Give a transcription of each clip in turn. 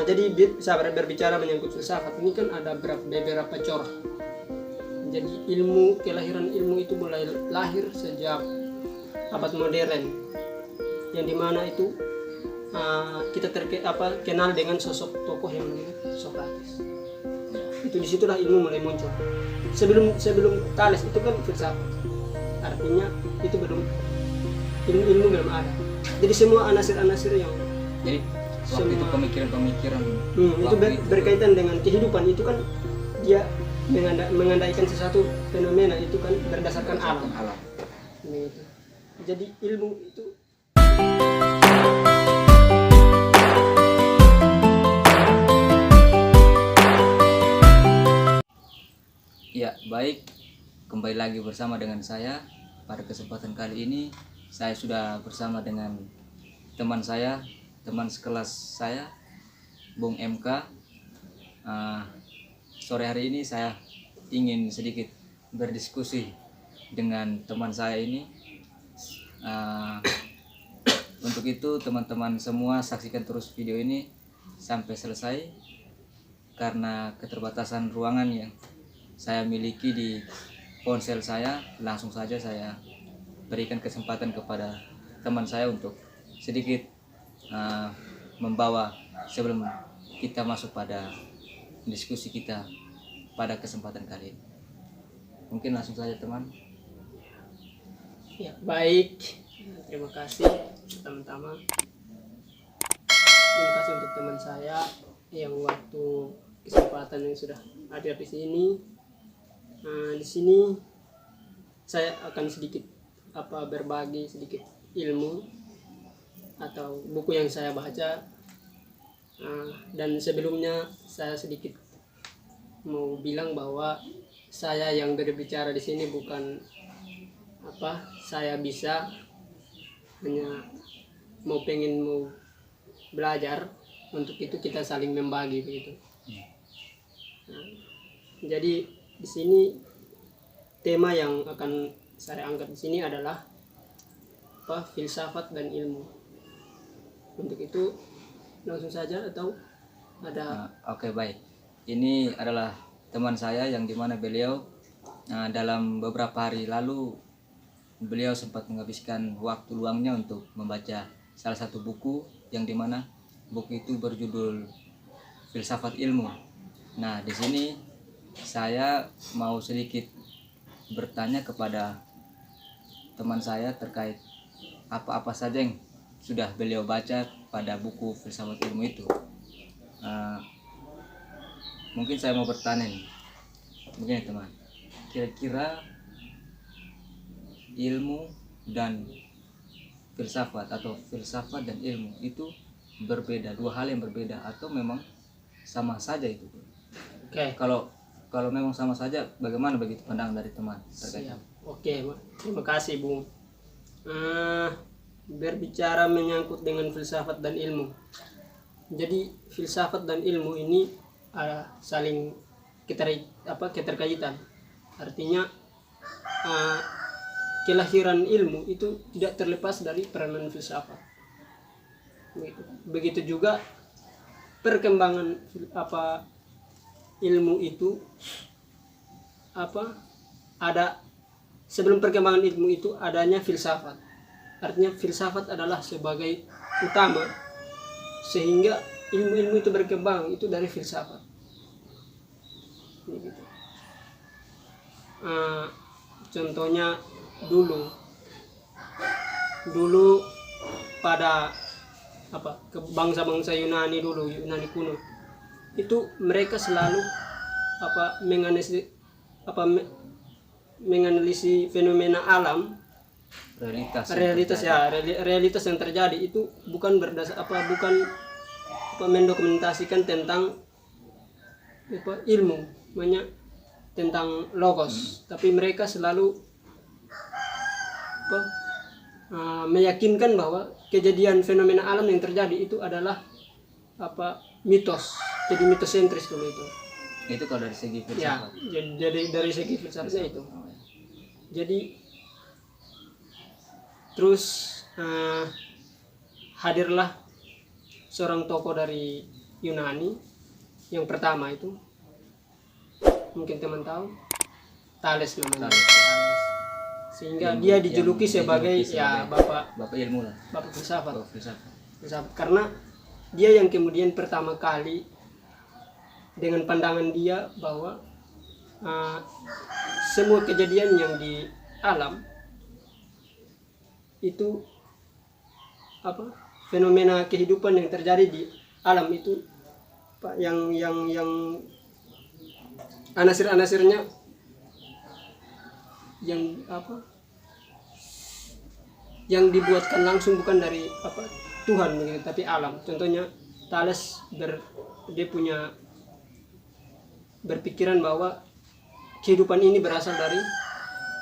Jadi sahabat berbicara menyangkut filsafat ini kan ada beberapa corak. Jadi kelahiran ilmu itu mulai lahir sejak abad modern, yang dimana itu kita kenal dengan sosok tokoh yang namanya Socrates. Itu disitulah ilmu mulai muncul. Sebelum Thales itu kan filsafat, artinya itu ilmu belum ada. Jadi semua anasir-anasir yang jadi waktu itu pemikiran itu berkaitan dengan kehidupan itu kan dia mengandaikan sesuatu fenomena itu kan berdasarkan alam. Gitu. Jadi ilmu itu ya baik, kembali lagi bersama dengan saya. Pada kesempatan kali ini saya sudah bersama dengan teman saya, teman sekelas saya, Bung MK. Sore hari ini saya ingin sedikit berdiskusi dengan teman saya ini. Untuk itu teman-teman semua saksikan terus video ini sampai selesai, karena keterbatasan ruangan yang saya miliki di ponsel saya, langsung saja saya berikan kesempatan kepada teman saya untuk sedikit membawa sebelum kita masuk pada diskusi kita pada kesempatan kali ini. Mungkin langsung saja teman. Ya, baik. Terima kasih pertama-tama. Terima kasih untuk teman saya yang waktu kesempatan yang sudah hadir di sini. Di sini saya akan sedikit berbagi sedikit ilmu atau buku yang saya baca. Dan sebelumnya saya sedikit mau bilang bahwa saya yang berbicara di sini bukan saya bisa hanya mau belajar. Untuk itu kita saling membagi begitu. Jadi di sini tema yang akan saya angkat di sini adalah filsafat dan ilmu. Untuk itu langsung saja atau ada? Oke, baik. Ini adalah teman saya yang dimana beliau dalam beberapa hari lalu beliau sempat menghabiskan waktu luangnya untuk membaca salah satu buku yang dimana buku itu berjudul Filsafat Ilmu. Nah, di sini saya mau sedikit bertanya kepada teman saya terkait apa-apa saja yang sudah beliau baca pada buku Filsafat Ilmu itu. Mungkin saya mau bertanya nih, begini teman, kira-kira ilmu dan filsafat atau filsafat dan ilmu itu berbeda, dua hal yang berbeda atau memang sama saja itu? Oke. Kalau memang sama saja, bagaimana begitu pandangan dari teman terkait? Oke, terima kasih Bung. Berbicara menyangkut dengan filsafat dan ilmu. Jadi filsafat dan ilmu ini saling keterkaitan. Artinya kelahiran ilmu itu tidak terlepas dari peranan filsafat. Begitu juga perkembangan ilmu itu ada sebelum perkembangan ilmu itu adanya filsafat. Artinya filsafat adalah sebagai utama sehingga ilmu-ilmu itu berkembang itu dari filsafat. Gitu. Contohnya dulu pada bangsa-bangsa Yunani kuno itu mereka selalu menganalisis fenomena alam, realitas yang terjadi itu bukan mendokumentasikan tentang ilmu, tentang logos, tapi mereka selalu meyakinkan bahwa kejadian fenomena alam yang terjadi itu adalah mitos. Jadi mitosentris dulu itu. Itu kalau dari segi filsafat. Ya, jadi dari segi filsafatnya itu. Jadi terus hadirlah seorang tokoh dari Yunani. Yang pertama itu mungkin teman tahu, Thales namanya. Thales. Thales. Sehingga dia dijuluki sebagai ya bapak ilmu lah, bapak filsafat. bapak filsafat. Filsafat karena dia yang kemudian pertama kali dengan pandangan dia bahwa semua kejadian yang di alam itu fenomena kehidupan yang terjadi di alam itu yang anasir-anasirnya yang dibuatkan langsung bukan dari Tuhan begitu, tapi alam. Contohnya Thales dia punya berpikiran bahwa kehidupan ini berasal dari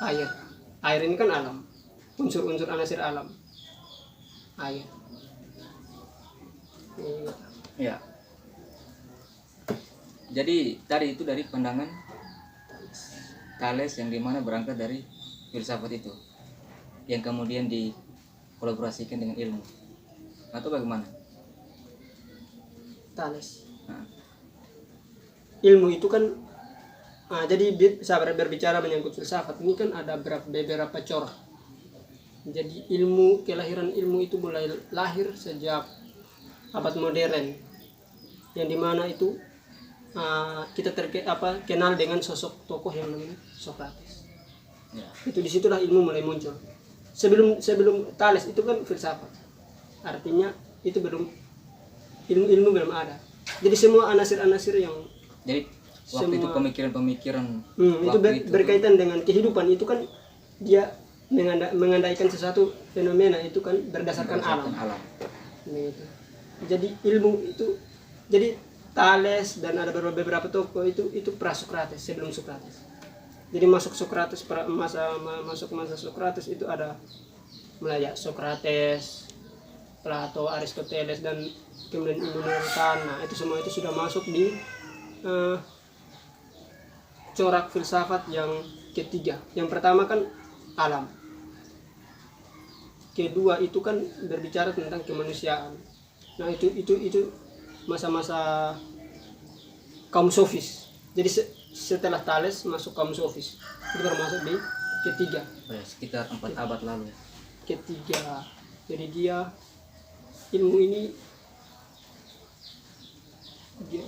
air. Air ini kan alam, unsur-unsur anasir alam, air. Ya. Jadi tadi itu dari pandangan Thales yang dimana berangkat dari filsafat itu, yang kemudian dikolaborasikan dengan ilmu, atau bagaimana? Thales. Nah, Ilmu itu kan, jadi saya berbicara menyangkut filsafat ini kan ada beberapa corak. Jadi kelahiran ilmu itu mulai lahir sejak abad modern, yang dimana itu kita kenal dengan sosok tokoh yang namanya Socrates. ya. Itu disitulah ilmu mulai muncul. Sebelum Thales itu kan filsafat, artinya itu ilmu belum ada. Jadi semua anasir-anasir yang Jadi waktu itu pemikiran-pemikiran itu berkaitan dengan kehidupan itu kan dia mengandaikan sesuatu fenomena itu kan berdasarkan alam. Gitu. Jadi ilmu itu, jadi Thales dan ada beberapa tokoh itu pra-Sokrates, sebelum Sokrates. Jadi masuk masa Sokrates itu ada mulai ya Sokrates, Plato, Aristoteles, dan kemudian Immanuel Kant. Nah, itu semua itu sudah masuk di corak filsafat yang ketiga. Yang pertama kan alam. Kedua itu kan berbicara tentang kemanusiaan. Nah, itu masa-masa kaum sofis. Jadi setelah Thales masuk kaum sofis. Itu baru masuk di ketiga. Sekitar 4 abad lalu. Ketiga. Jadi ilmu ini,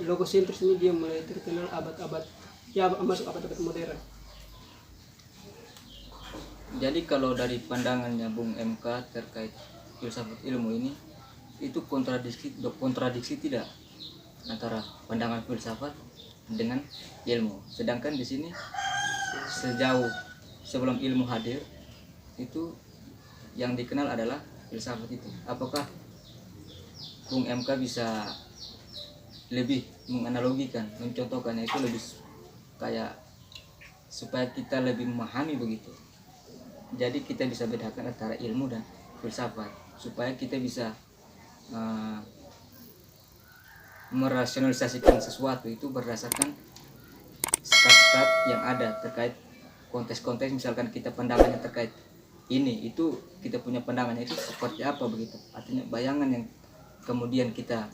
logosentris ini dia mulai terkenal masuk abad-abad modern. Jadi kalau dari pandangannya Bung MK terkait filsafat ilmu ini, itu kontradiksi tidak antara pandangan filsafat dengan ilmu. Sedangkan di sini sejauh sebelum ilmu hadir itu yang dikenal adalah filsafat itu. Apakah Bung MK bisa lebih menganalogikan, mencontohkannya itu lebih kayak supaya kita lebih memahami begitu. Jadi kita bisa bedakan antara ilmu dan filsafat supaya kita bisa merasionalisasikan sesuatu itu berdasarkan skat-skat yang ada terkait konteks-konteks. Misalkan kita pandangannya terkait ini, itu kita punya pandangannya itu seperti apa begitu. Artinya bayangan yang kemudian kita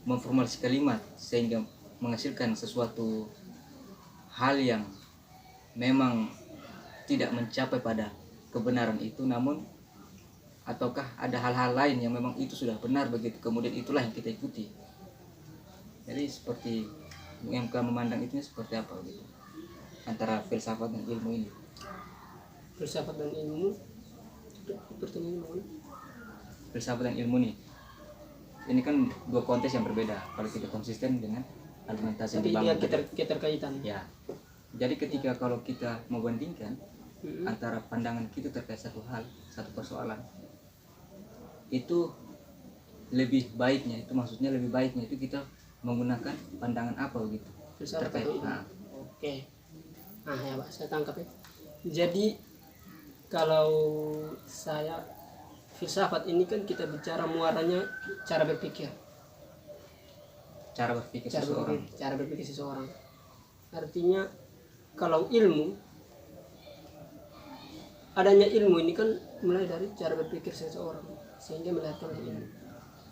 memformulasi kalimat sehingga menghasilkan sesuatu hal yang memang tidak mencapai pada kebenaran itu, namun ataukah ada hal-hal lain yang memang itu sudah benar begitu, kemudian itulah yang kita ikuti. Jadi seperti MK memandang itu seperti apa gitu antara filsafat dan ilmu ini. Filsafat dan ilmu, pertanyaan mana? Filsafat dan ilmu nih, ini kan dua konteks yang berbeda kalau kita konsisten dengan argumentasi tapi yang dia dibangun. keterkaitan. Ya, jadi ketika kalau kita membandingkan antara pandangan kita terkait satu hal, satu persoalan, itu lebih baiknya itu kita menggunakan pandangan apa gitu Filsafat terkait. Oke. Nah ya Pak, saya tangkap ya. Jadi kalau saya, filsafat ini kan kita bicara muaranya cara berpikir seseorang. Artinya kalau adanya ilmu ini kan mulai dari cara berpikir seseorang sehingga melahirkan ilmu,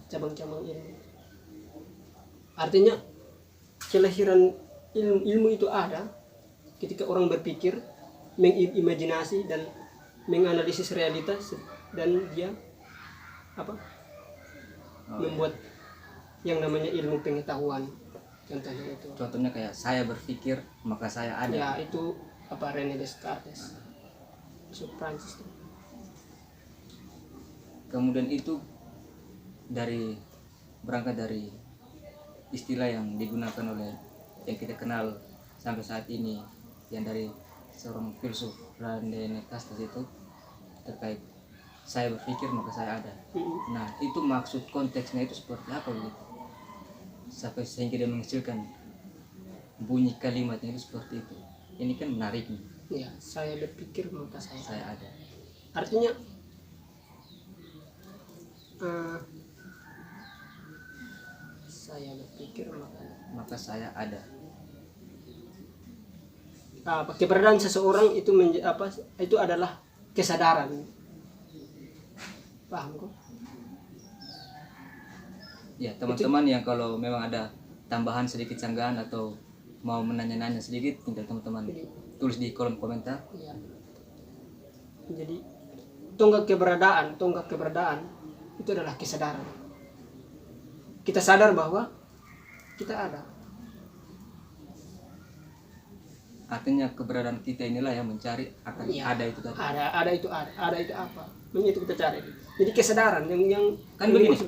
cabang-cabang ilmu. Artinya kelahiran ilmu itu ada ketika orang berpikir, mengimajinasi dan menganalisis realitas, dan dia apa membuat yang namanya ilmu pengetahuan. Contohnya itu. Contohnya kayak saya berpikir maka saya ada. Ya itu apa, René Descartes, itu Prancis tuh. Kemudian itu berangkat dari istilah yang digunakan oleh yang kita kenal sampai saat ini, yang dari seorang filsuf René Descartes itu terkait saya berpikir maka saya ada. Nah itu maksud konteksnya itu seperti apa begitu, sampai sehingga dia menghasilkan bunyi kalimatnya itu seperti itu. Ini kan menarik nih. Ya, saya berpikir maka Saya ada. Artinya saya berpikir maka saya ada. Keberadaan seseorang itu itu adalah kesadaran. Paham kok? Ya teman-teman yang kalau memang ada tambahan sedikit sanggahan atau mau menanya-nanya sedikit, tinggal teman-teman tulis di kolom komentar. Ya. Jadi tonggak keberadaan itu adalah kesadaran. Kita sadar bahwa kita ada. Artinya keberadaan kita inilah yang mencari akan ada itu tadi. Ada itu apa? Itu kita cari. Jadi kesadaran yang kan begini.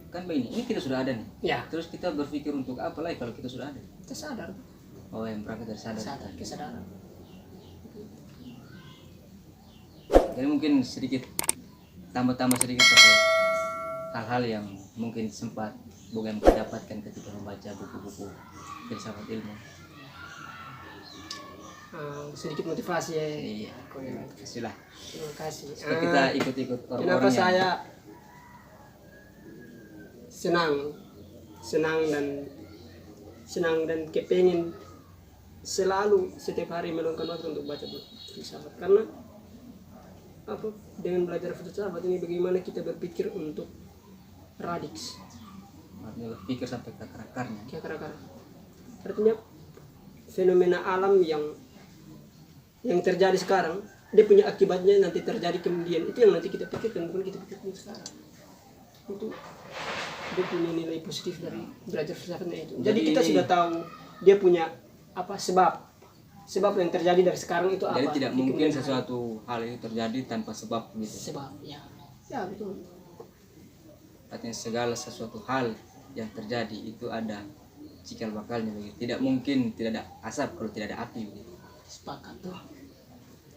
Kan begini, ini kita sudah ada nih. Ya. Terus kita berpikir untuk apa lagi kalau kita sudah ada? Kita sadar. Oh, yang berangkat dari sadar. Kesadaran. Jadi mungkin sedikit tambah sedikit terkait hal-hal yang mungkin sempat bukan mendapatkan ketika membaca buku-buku filsafat ilmu. Sedikit motivasi ya. Iya. Kasihlah. Terima kasih. Supaya kita ikut-ikut orang-orang. Kenapa saya senang dan kepengen selalu setiap hari meluangkan waktu untuk baca buku filsafat, karena dengan belajar filsafat ini bagaimana kita berpikir untuk radix, artinya berpikir sampai ke akar-akarnya. Artinya fenomena alam yang terjadi sekarang, dia punya akibatnya nanti terjadi kemudian. Itu yang nanti kita pikirkan, bukan kita pikirkan sekarang. Itu dia punya nilai positif dari belajar filsafatnya itu. Jadi kita sudah tahu dia punya sebab yang terjadi dari sekarang itu apa. Jadi tidak mungkin sesuatu hal itu terjadi tanpa sebab gitu. Sebab, ya betul. Artinya segala sesuatu hal yang terjadi itu ada cikal bakalnya begitu. Tidak mungkin tidak ada asap kalau tidak ada api begitu. Sepakat tuh.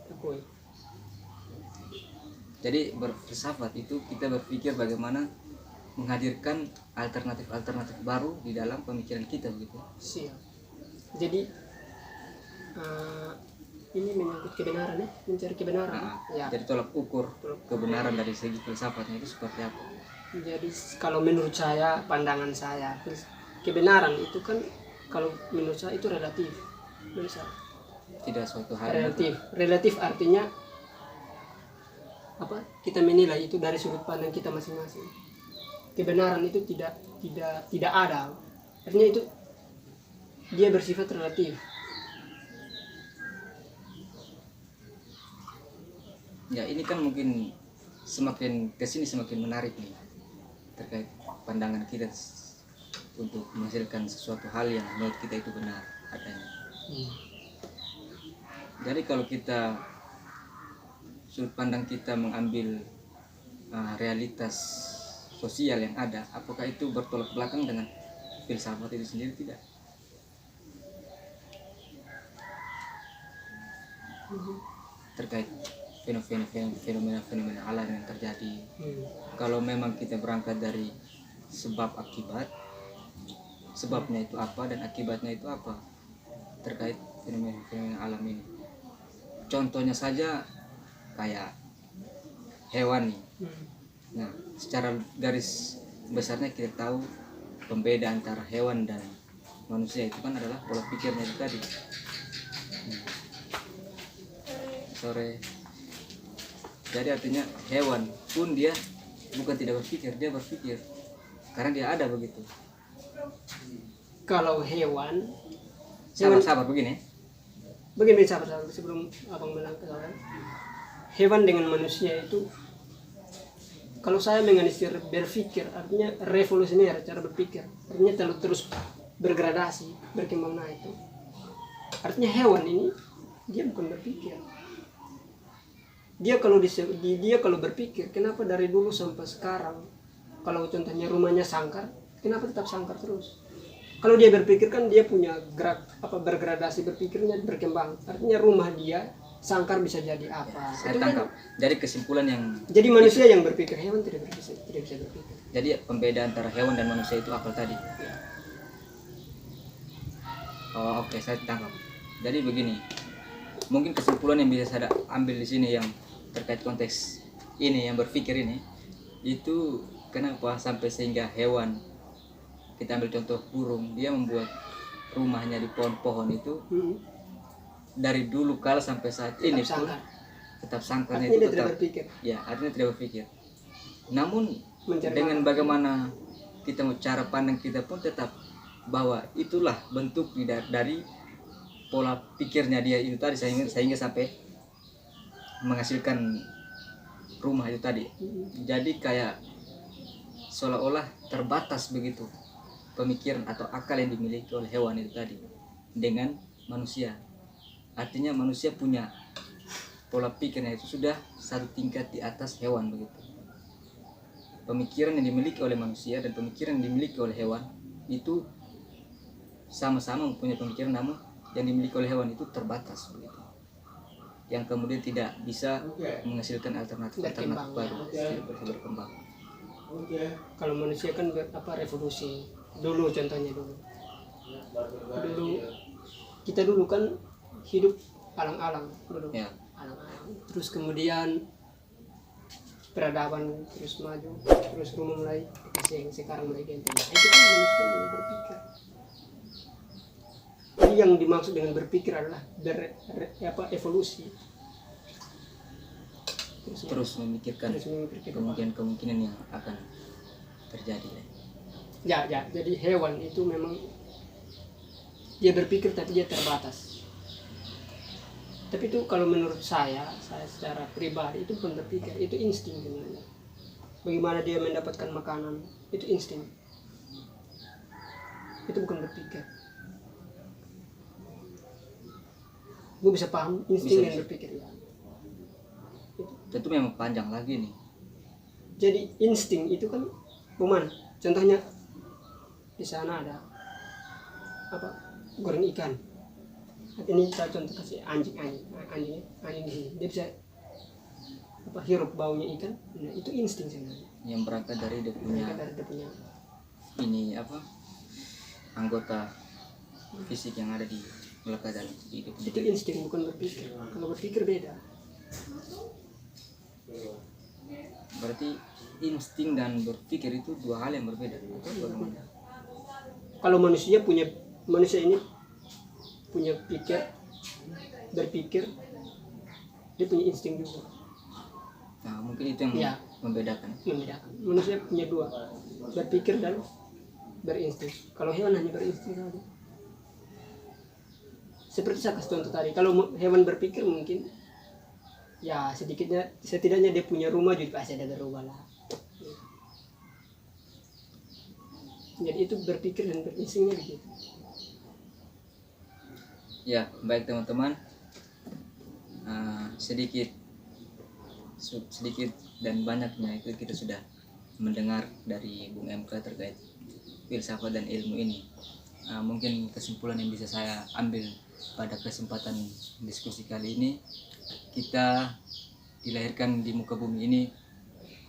Akui. Jadi berfilsafat itu kita berpikir bagaimana menghadirkan alternatif baru di dalam pemikiran kita begitu. Siap. Jadi ini menyangkut kebenaran ya, mencari kebenaran. Ya. Jadi tolak ukur kebenaran dari segi filsafatnya itu seperti apa? Jadi kalau menurut saya, pandangan saya, kebenaran itu kan kalau menurut saya itu relatif. Tidak suatu hal relatif artinya apa? Kita menilai itu dari sudut pandang kita masing-masing. Kebenaran itu tidak ada. Artinya itu dia bersifat relatif. Ya ini kan mungkin semakin kesini semakin menarik nih terkait pandangan kita untuk menghasilkan sesuatu hal yang menurut kita itu benar adanya. Jadi kalau kita sudut pandang kita mengambil realitas sosial yang ada, apakah itu bertolak belakang dengan filsafat itu sendiri? Tidak. Terkait fenomena alam yang terjadi. Kalau memang kita berangkat dari sebab akibat, sebabnya itu apa dan akibatnya itu apa terkait fenomena alam ini. Contohnya saja kayak hewan nih. Nah, secara garis besarnya kita tahu pembeda antara hewan dan manusia itu kan adalah pola pikirnya itu tadi. Sore. Jadi artinya hewan pun dia bukan tidak berpikir, dia berpikir karena dia ada begitu. kalau hewan Sabar-sabar begini. begini sahabat-sahabat, sebelum abang bilang ke saya, hewan dengan manusia itu, kalau saya menganalisis berpikir, artinya revolusioner cara berpikir, artinya terus bergradasi, berkembang naik itu. Artinya hewan ini dia bukan berpikir. Dia kalau berpikir, kenapa dari dulu sampai sekarang, kalau contohnya rumahnya sangkar, kenapa tetap sangkar terus? Kalau dia berpikir kan dia punya bergradasi berpikirnya berkembang. Artinya rumah dia sangkar bisa jadi apa? Saya Itu tangkap. kan, Jadi kesimpulan yang jadi manusia yang berpikir, hewan tidak bisa berpikir. jadi pembeda antara hewan dan manusia itu akal tadi. Oh, oke, saya tangkap. Jadi begini. Mungkin kesimpulan yang bisa saya ambil di sini yang terkait konteks ini yang berpikir ini, itu kenapa sampai sehingga hewan, kita ambil contoh burung, dia membuat rumahnya di pohon-pohon itu dari dulu kala sampai saat ini pun tetap sangkarnya Artinya itu dia tidak tetap, berpikir. ya artinya tidak berpikir. Namun Mencari dengan makan. bagaimana kita cara pandang kita pun tetap bahwa itulah bentuk dari pola pikirnya dia itu tadi, sehingga sampai menghasilkan rumah itu tadi. Jadi kayak seolah-olah terbatas begitu pemikiran atau akal yang dimiliki oleh hewan itu tadi dengan manusia. Artinya manusia punya pola pikirnya itu sudah satu tingkat di atas hewan begitu. Pemikiran yang dimiliki oleh manusia dan pemikiran yang dimiliki oleh hewan itu sama-sama mempunyai pemikiran, namun yang dimiliki oleh hewan itu terbatas begitu, yang kemudian tidak bisa menghasilkan alternatif baru, tidak bisa berkembang. Kalau manusia kan revolusi dulu, contohnya dulu kita dulu kan hidup alang-alang dulu Ya. alang-alang, terus kemudian peradaban terus maju, terus mulai yang sekarang mulai ganti. Itu kan manusia mulai berpikir. Jadi yang dimaksud dengan berpikir adalah evolusi. Terus memikirkan kemungkinan yang akan terjadi. Ya, jadi hewan itu memang dia berpikir tapi dia terbatas. Tapi itu kalau menurut saya secara pribadi itu bukan berpikir, itu insting sebenarnya. Bagaimana dia mendapatkan makanan, itu insting. Itu bukan berpikir. Gue bisa paham insting dan berpikir ya. Tentu memang panjang lagi nih. Jadi insting itu kan cuman contohnya di sana ada goreng ikan. Ini saya contoh kasih anjing di sini. Dia bisa hirup baunya ikan. Nah, itu insting sebenarnya. Yang berangkat dari dia punya ini anggota fisik yang ada di melekat dalam hidup. Itu insting, bukan berpikir. Kalau berpikir beda. Berarti insting dan berpikir itu dua hal yang berbeda. Kalau manusia ini punya berpikir, dia punya insting juga. Nah, mungkin itu yang membedakan. Manusia punya dua, berpikir dan berinsting. Kalau hewan hanya berinsting saja. Seperti saya kasih contoh tadi, kalau hewan berpikir mungkin ya setidaknya dia punya rumah juga pasti ada berubah lah. Jadi itu berpikir dan berinstingnya begitu. Ya, baik teman-teman. Sedikit dan banyaknya itu kita sudah mendengar dari Bung MK terkait filsafat dan ilmu ini. Mungkin kesimpulan yang bisa saya ambil pada kesempatan diskusi kali ini, kita dilahirkan di muka bumi ini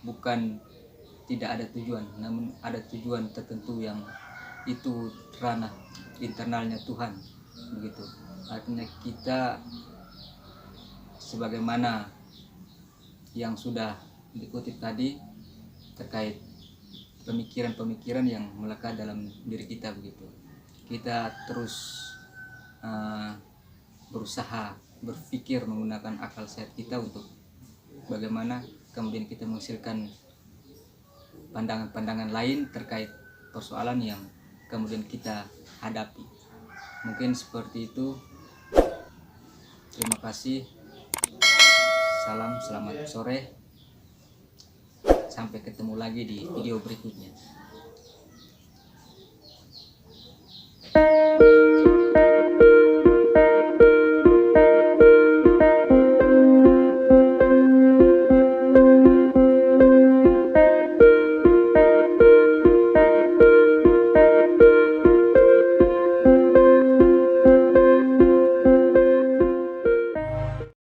bukan tidak ada tujuan, namun ada tujuan tertentu yang itu ranah internalnya Tuhan begitu. Artinya kita sebagaimana yang sudah dikutip tadi terkait pemikiran-pemikiran yang melekat dalam diri kita begitu. Kita terus berusaha berpikir menggunakan akal sehat kita untuk bagaimana kemudian kita menghasilkan pandangan-pandangan lain terkait persoalan yang kemudian kita hadapi. Mungkin seperti itu. Terima kasih. Salam, selamat sore. Sampai ketemu lagi di video berikutnya.